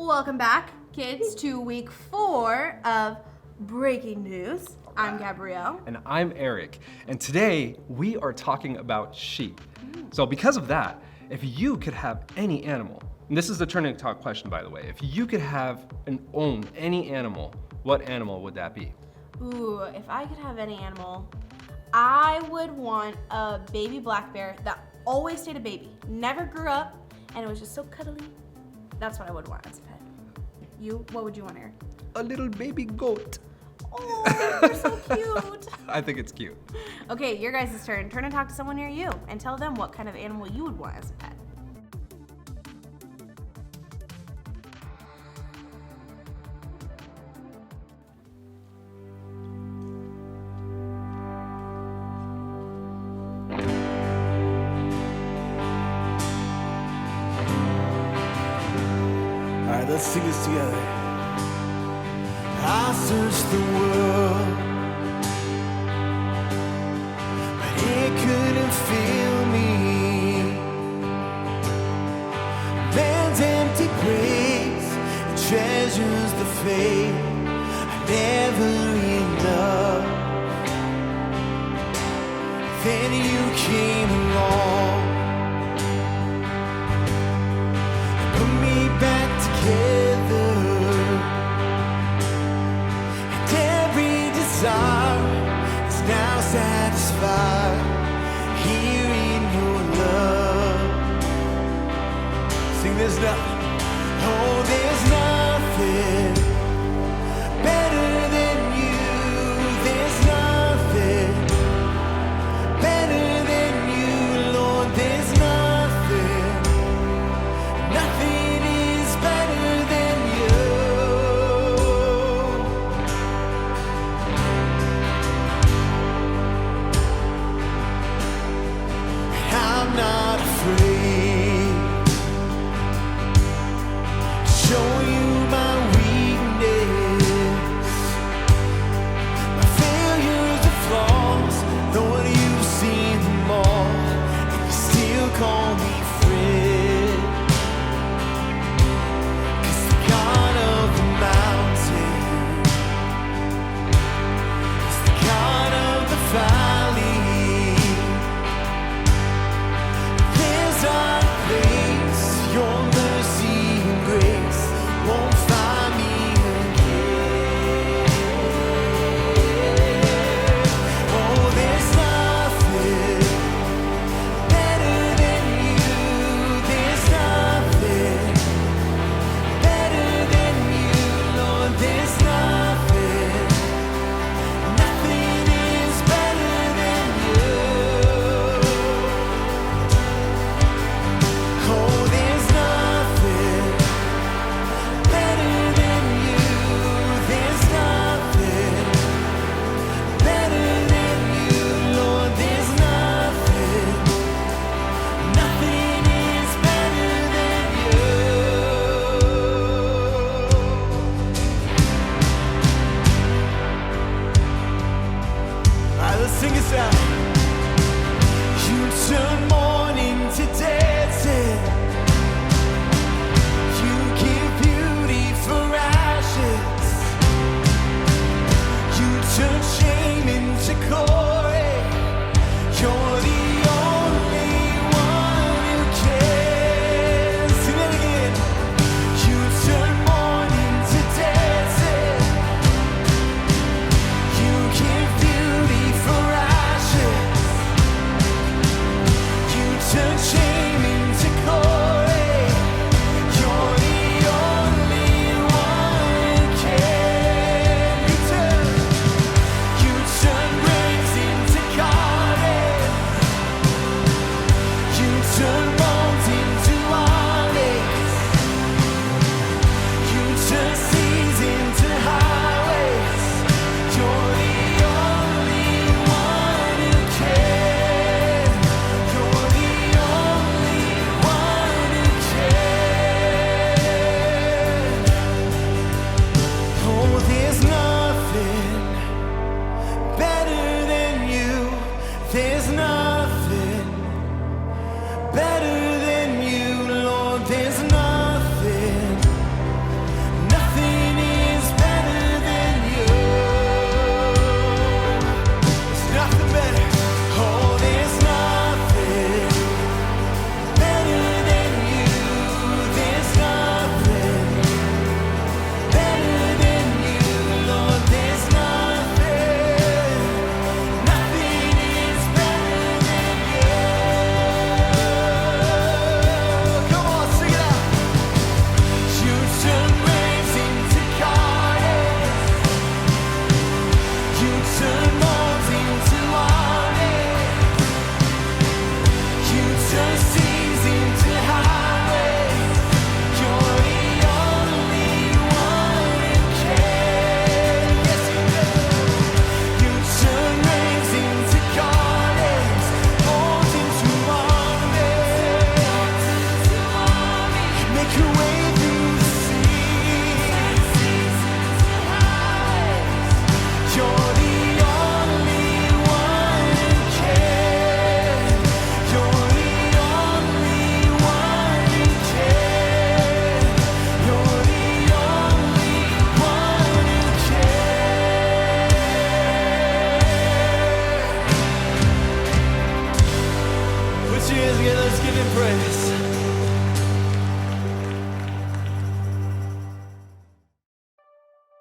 Welcome back, kids, to week 4 of Breaking News. I'm Gabrielle. And I'm Eric. And today we are talking about sheep. So because of that, if you could have any animal, and this is the Turning Talk question, by the way, if you could have and own any animal, what animal would that be? Ooh, if I could have any animal, I would want a baby black bear that always stayed a baby, never grew up, and it was just so cuddly. That's what I would want as a pet. You, what would you want, Eric? A little baby goat. Oh, they're so cute. I think it's cute. Okay, your guys' turn. Turn and talk to someone near you and tell them what kind of animal you would want as a pet. All right, let's sing this together. I searched the world, but it couldn't fill me. Man's empty graves and treasures the faith are never enough. Then you came along, put me back together, and every desire is now satisfied here in your love. Sing, there's nothing, oh, there's nothing better than you. There's nothing better than you, Lord. There's nothing. Nothing is better than you. And I'm not afraid.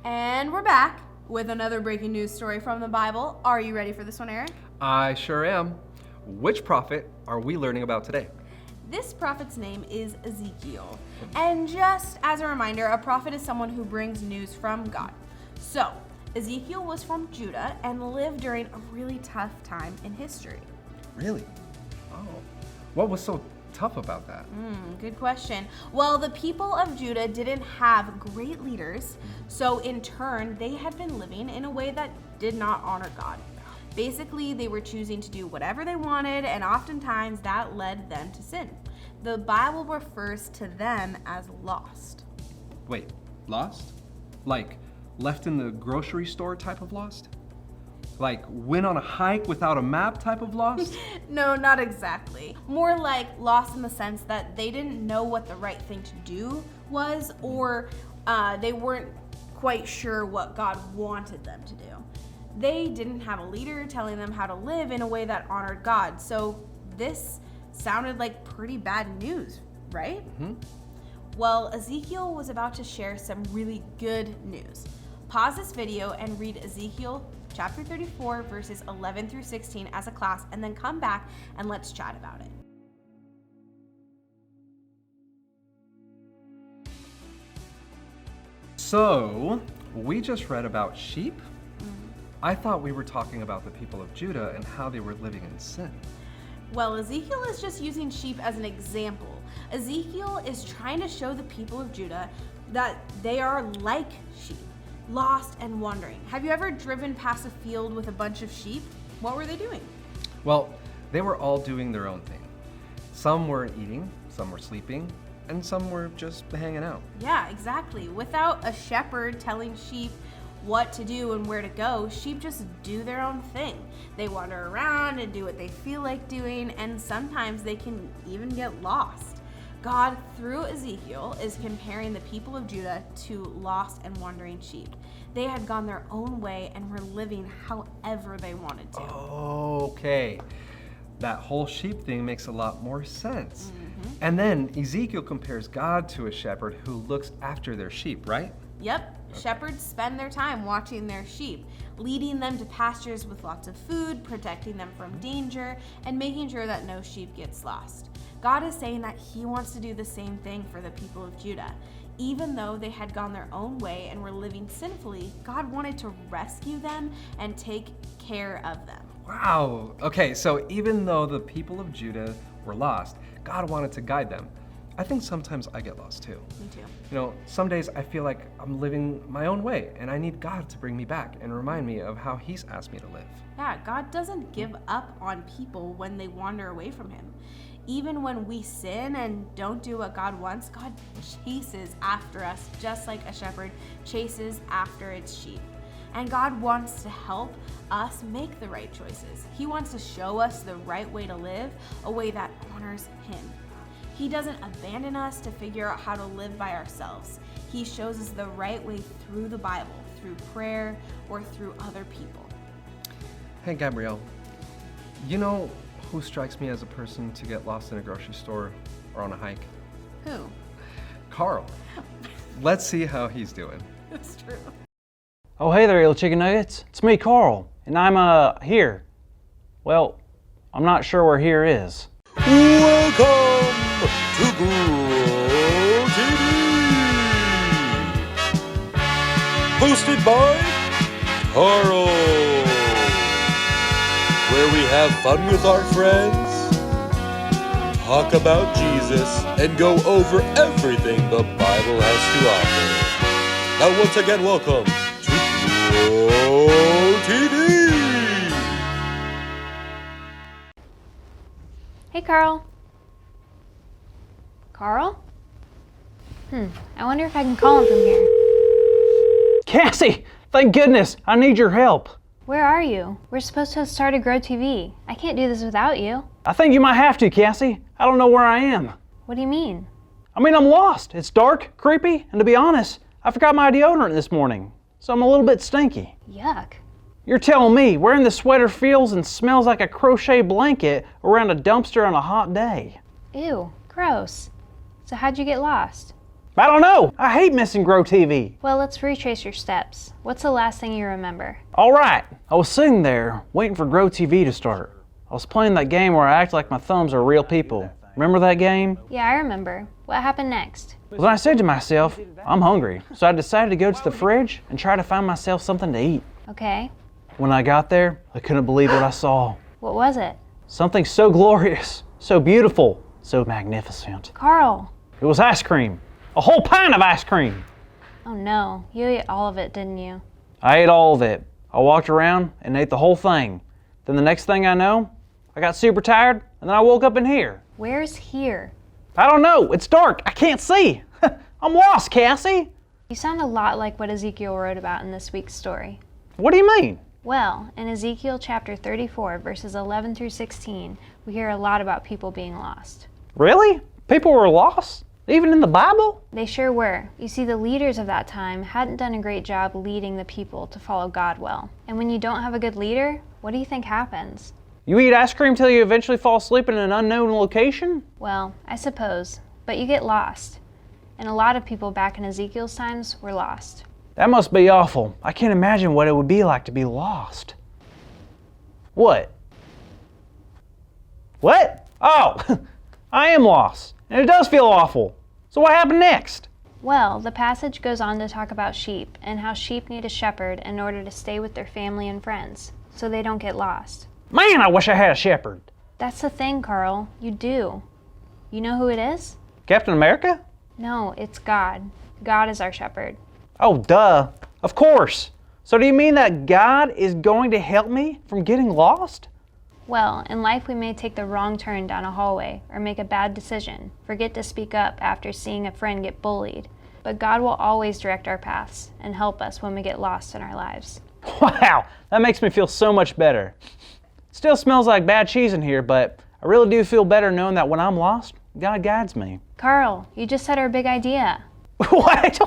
And we're back with another breaking news story from the Bible. Are you ready for this one, Eric? I sure am. Which prophet are we learning about today? This prophet's name is Ezekiel. And just as a reminder, a prophet is someone who brings news from God. So, Ezekiel was from Judah and lived during a really tough time in history. Really? Oh. What was so tough about that? Good question. Well, the people of Judah didn't have great leaders, so in turn, they had been living in a way that did not honor God. Basically, they were choosing to do whatever they wanted, and oftentimes that led them to sin. The Bible refers to them as lost. Wait, lost? Like left in the grocery store type of lost? Like went on a hike without a map type of lost? No, not exactly. More like lost in the sense that they didn't know what the right thing to do was, or they weren't quite sure what God wanted them to do. They didn't have a leader telling them how to live in a way that honored God. So this sounded like pretty bad news, right? Well, Ezekiel was about to share some really good news. Pause this video and read Ezekiel chapter 34, verses 11 through 16 as a class, and then come back and let's chat about it. So, we just read about sheep? I thought we were talking about the people of Judah and how they were living in sin. Well, Ezekiel is just using sheep as an example. Ezekiel is trying to show the people of Judah that they are like sheep, lost and wandering. Have you ever driven past a field with a bunch of sheep? What were they doing? Well, they were all doing their own thing. Some were eating, some were sleeping, and some were just hanging out. Yeah, exactly. Without a shepherd telling sheep what to do and where to go, sheep just do their own thing. They wander around and do what they feel like doing, and sometimes they can even get lost. God, through Ezekiel, is comparing the people of Judah to lost and wandering sheep. They had gone their own way and were living however they wanted to. Okay. That whole sheep thing makes a lot more sense. And then Ezekiel compares God to a shepherd who looks after their sheep, right? Yep, shepherds spend their time watching their sheep, leading them to pastures with lots of food, protecting them from danger, and making sure that no sheep gets lost. God is saying that He wants to do the same thing for the people of Judah. Even though they had gone their own way and were living sinfully, God wanted to rescue them and take care of them. Wow. Okay, so even though the people of Judah were lost, God wanted to guide them. I think sometimes I get lost too. Me too. You know, some days I feel like I'm living my own way and I need God to bring me back and remind me of how He's asked me to live. Yeah, God doesn't give up on people when they wander away from Him. Even when we sin and don't do what God wants, God chases after us just like a shepherd chases after its sheep. And God wants to help us make the right choices. He wants to show us the right way to live, a way that honors Him. He doesn't abandon us to figure out how to live by ourselves. He shows us the right way through the Bible, through prayer, or through other people. Hey, Gabrielle, you know who strikes me as a person to get lost in a grocery store or on a hike? Who? Carl. Let's see how he's doing. It's true. Oh, hey there, little chicken nuggets. It's me, Carl, and I'm here. Well, I'm not sure where here is. Welcome to Grow TV, hosted by Carl, where we have fun with our friends, talk about Jesus, and go over everything the Bible has to offer. Now, once again, welcome to Grow TV. Hey, Carl. Carl? I wonder if I can call him from here. Cassie, thank goodness, I need your help. Where are you? We're supposed to have started Grow TV. I can't do this without you. I think you might have to, Cassie. I don't know where I am. What do you mean? I mean, I'm lost. It's dark, creepy, and to be honest, I forgot my deodorant this morning, so I'm a little bit stinky. Yuck. You're telling me wearing the sweater feels and smells like a crochet blanket around a dumpster on a hot day. Ew, gross. So how'd you get lost? I don't know. I hate missing Grow TV. Well, let's retrace your steps. What's the last thing you remember? All right. I was sitting there waiting for Grow TV to start. I was playing that game where I act like my thumbs are real people. Remember that game? Yeah, I remember. What happened next? Well, then I said to myself, I'm hungry. So I decided to go to the fridge and try to find myself something to eat. Okay. When I got there, I couldn't believe what I saw. What was it? Something so glorious, so beautiful, so magnificent. Carl! It was ice cream. A whole pint of ice cream. Oh no, you ate all of it, didn't you? I ate all of it. I walked around and ate the whole thing. Then the next thing I know, I got super tired and then I woke up in here. Where's here? I don't know, it's dark, I can't see. I'm lost, Cassie. You sound a lot like what Ezekiel wrote about in this week's story. What do you mean? Well, in Ezekiel chapter 34, verses 11 through 16, we hear a lot about people being lost. Really? People were lost? Even in the Bible? They sure were. You see, the leaders of that time hadn't done a great job leading the people to follow God well. And when you don't have a good leader, what do you think happens? You eat ice cream till you eventually fall asleep in an unknown location? Well, I suppose, but you get lost. And a lot of people back in Ezekiel's times were lost. That must be awful. I can't imagine what it would be like to be lost. What? What? Oh, I am lost. And it does feel awful. So what happened next? Well, the passage goes on to talk about sheep and how sheep need a shepherd in order to stay with their family and friends, so they don't get lost. Man, I wish I had a shepherd. That's the thing, Carl. You do. You know who it is? Captain America? No, it's God. God is our shepherd. Oh, duh. Of course. So do you mean that God is going to help me from getting lost? Well, in life we may take the wrong turn down a hallway or make a bad decision, forget to speak up after seeing a friend get bullied. But God will always direct our paths and help us when we get lost in our lives. Wow, that makes me feel so much better. Still smells like bad cheese in here, but I really do feel better knowing that when I'm lost, God guides me. Carl, you just said our big idea. What?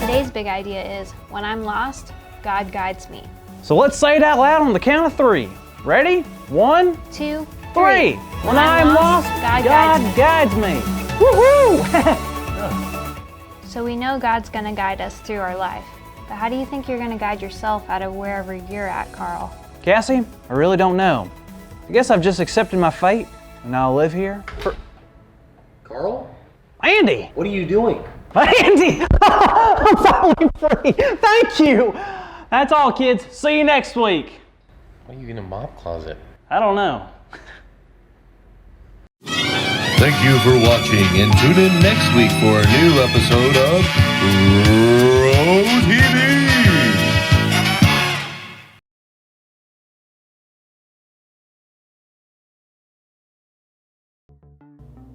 Today's big idea is, when I'm lost, God guides me. So let's say it out loud on the count of 3. Ready? 1, 2, 3. When I'm lost, God guides me. Woohoo! So we know God's gonna guide us through our life. But how do you think you're gonna guide yourself out of wherever you're at, Carl? Cassie, I really don't know. I guess I've just accepted my fate, and I'll live here for... Carl? Andy! What are you doing? Andy! I'm finally free! Thank you! That's all, kids. See you next week. Why are you in a mop closet? I don't know. Thank you for watching and tune in next week for a new episode of Grow TV.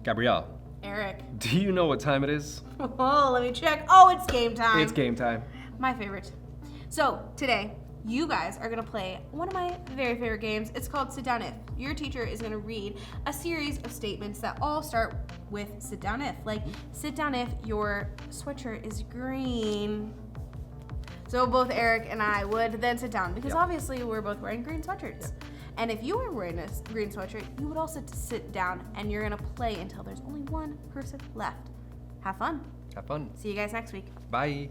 Gabrielle, Eric. do you know what time it is? Oh, let me check. Oh, it's game time. It's game time. My favorite. So today, you guys are gonna play one of my very favorite games. It's called Sit Down If. Your teacher is gonna read a series of statements that all start with sit down if. Like, sit down if your sweatshirt is green. So both Eric and I would then sit down because obviously we're both wearing green sweatshirts. And if you were wearing a green sweatshirt, you would also sit down and you're gonna play until there's only one person left. Have fun. Have fun. See you guys next week. Bye.